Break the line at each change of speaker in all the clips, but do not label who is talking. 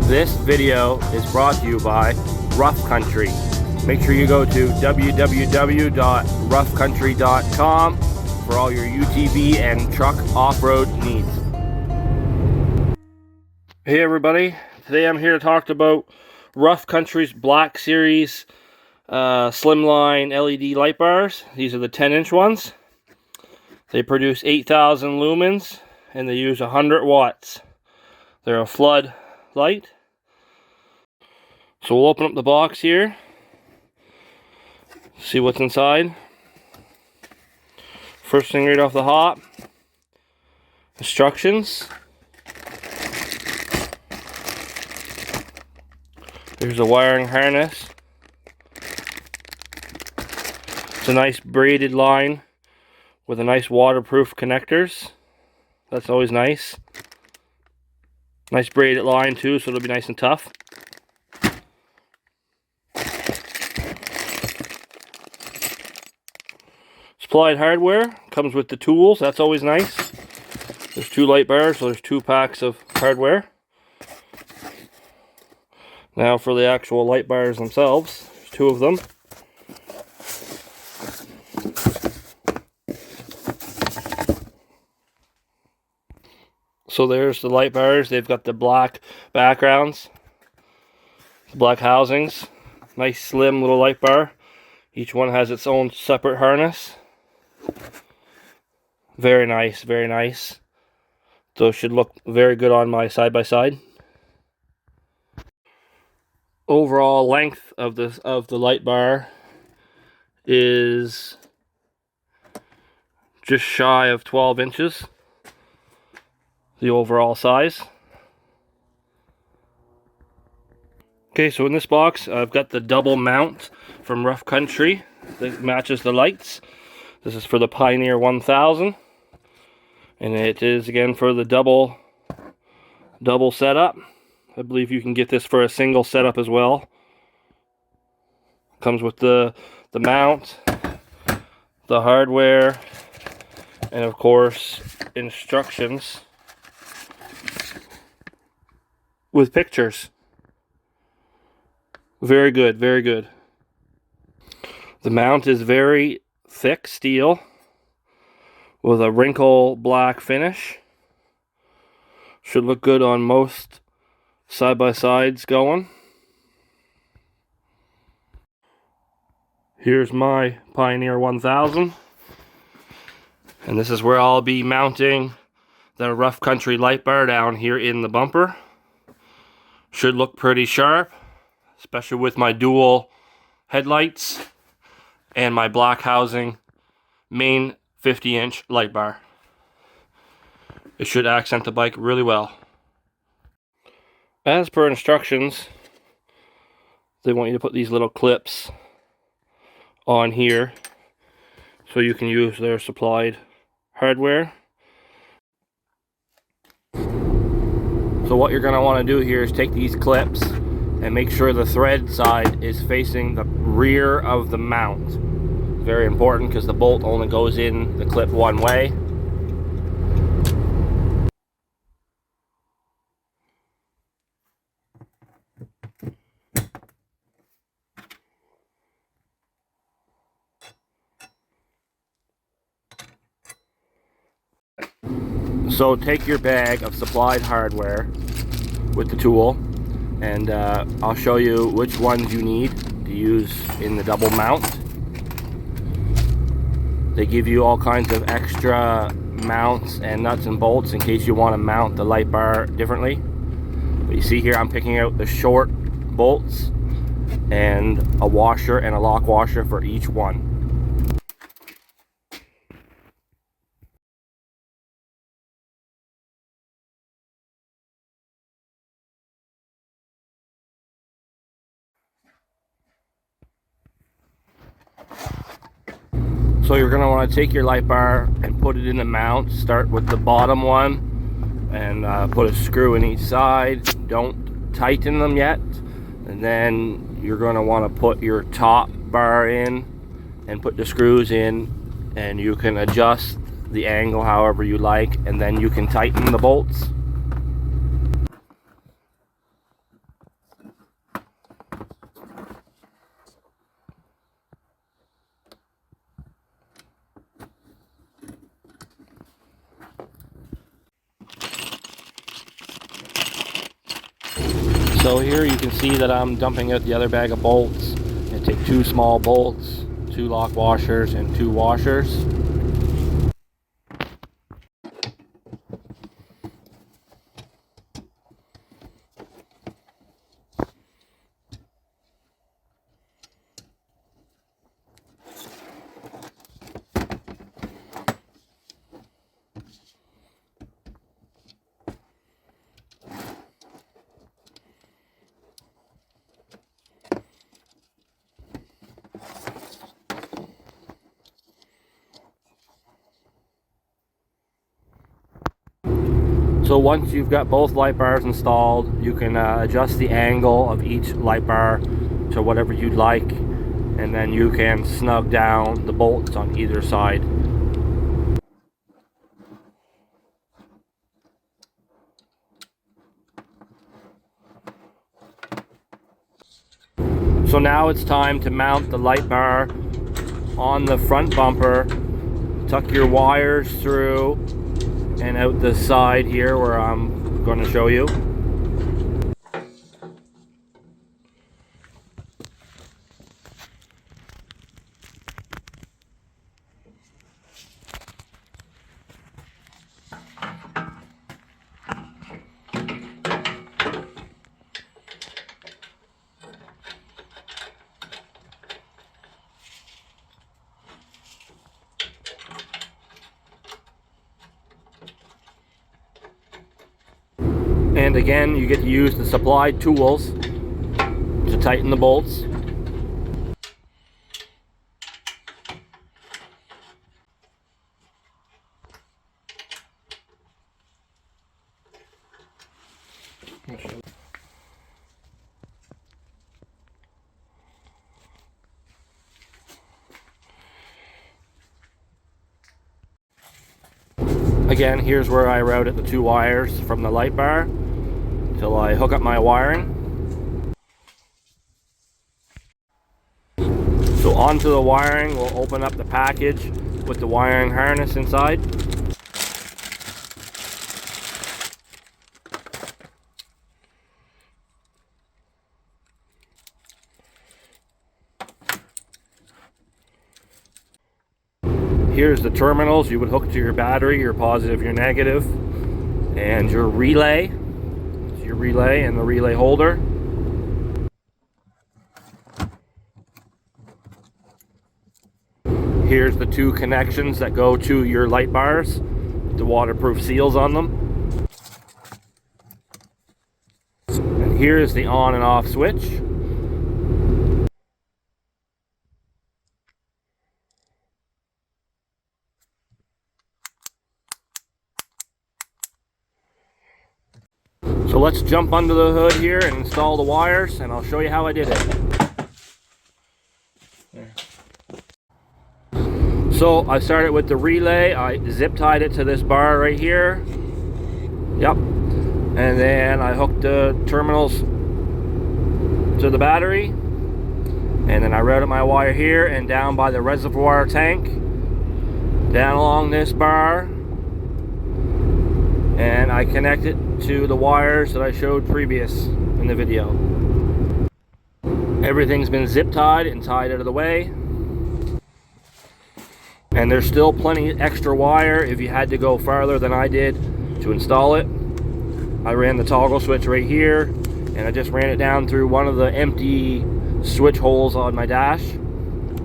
This video is brought to you by Rough Country. Make sure you go to www.roughcountry.com for all your UTV and truck off-road needs. Hey everybody, today I'm here to talk about Rough Country's Black Series Slimline LED light bars. These are the 10-inch ones. They produce 8,000 lumens and they use 100 watts. They're a flood light. So we'll open up the box here, see what's inside. First thing right off the hop, instructions. There's a wiring harness. It's a nice braided line with a nice waterproof connectors. That's always nice. Nice braided line too, so it'll be nice and tough. Supplied hardware comes with the tools. That's always nice. There's 2 light bars, so there's 2 packs of hardware. Now for the actual light bars themselves, there's 2 of them. So there's the light bars. They've got the black backgrounds, the black housings. Nice slim little light bar. Each one has its own separate harness. Very nice, very nice. Those should look very good on my side-by-side. Overall length of the light bar is just shy of 12 inches. The overall size. Okay, so in this box I've got the double mount from Rough Country that matches the lights. This is for the Pioneer 1000, and it is again for the double setup. I believe you can get this for a single setup as well. Comes with the mount, the hardware, and of course instructions with pictures. Very good, very good. The mount is very thick steel with a wrinkle black finish. Should look good on most side-by-sides going. Here's my Pioneer 1000. And this is where I'll be mounting the Rough Country light bar down here in the bumper. Should look pretty sharp, especially with my dual headlights and my black housing main 50-inch light bar. It should accent the bike really well. As per instructions, they want you to put these little clips on here so you can use their supplied hardware. So what you're going to want to do here is take these clips and make sure the thread side is facing the rear of the mount. Very important because the bolt only goes in the clip one way. So take your bag of supplied hardware with the tool, and I'll show you which ones you need to use in the double mount. They give you all kinds of extra mounts and nuts and bolts in case you want to mount the light bar differently. But you see here I'm picking out the short bolts and a washer and a lock washer for each one. So you're going to want to take your light bar and put it in the mount. Start with the bottom one and put a screw in each side. Don't tighten them yet. And then you're going to want to put your top bar in and put the screws in, and you can adjust the angle however you like, and then you can tighten the bolts. So here you can see that I'm dumping out the other bag of bolts. I take 2 small bolts, 2 lock washers, and 2 washers. So once you've got both light bars installed, you can adjust the angle of each light bar to whatever you'd like, and then you can snug down the bolts on either side. So now it's time to mount the light bar on the front bumper. Tuck your wires through and out the side here where I'm going to show you. And again, you get to use the supplied tools to tighten the bolts. Again, here's where I routed the 2 wires from the light bar till I hook up my wiring. So onto the wiring, we'll open up the package with the wiring harness inside. Here's the terminals you would hook to your battery, your positive, your negative, and your relay. It's your relay and the relay holder. Here's the 2 connections that go to your light bars, the waterproof seals on them. And here's the on and off switch. So let's jump under the hood here and install the wires, and I'll show you how I did it. So I started with the relay. I zip tied it to this bar right here. Yep. And then I hooked the terminals to the battery. And then I routed my wire here and down by the reservoir tank. Down along this bar. And I connect it to the wires that I showed previous in the video. Everything's been zip tied and tied out of the way. And there's still plenty extra wire if you had to go farther than I did to install it. I ran the toggle switch right here, and I just ran it down through one of the empty switch holes on my dash.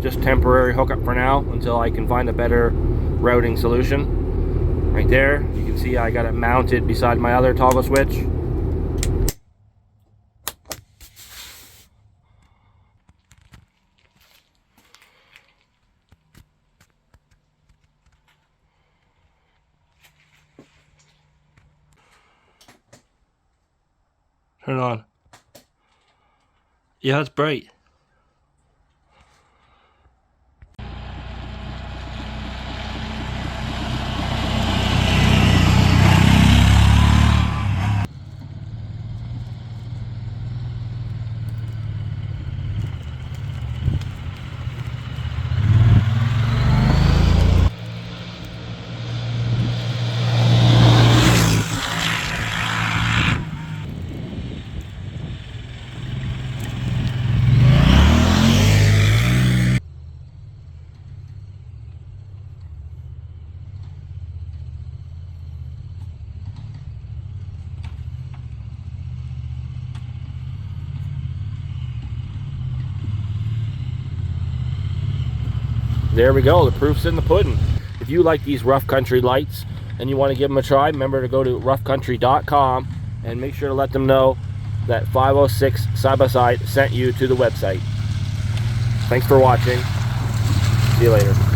Just temporary hookup for now until I can find a better routing solution. Right there, you can see I got it mounted beside my other toggle switch. Turn it on. Yeah, it's bright. there we go. The proof's in the pudding. If you like these rough country lights and you want to give them a try, remember to go to roughcountry.com and make sure to let them know that 506 Side by Side sent you to the website. Thanks for watching. See you later.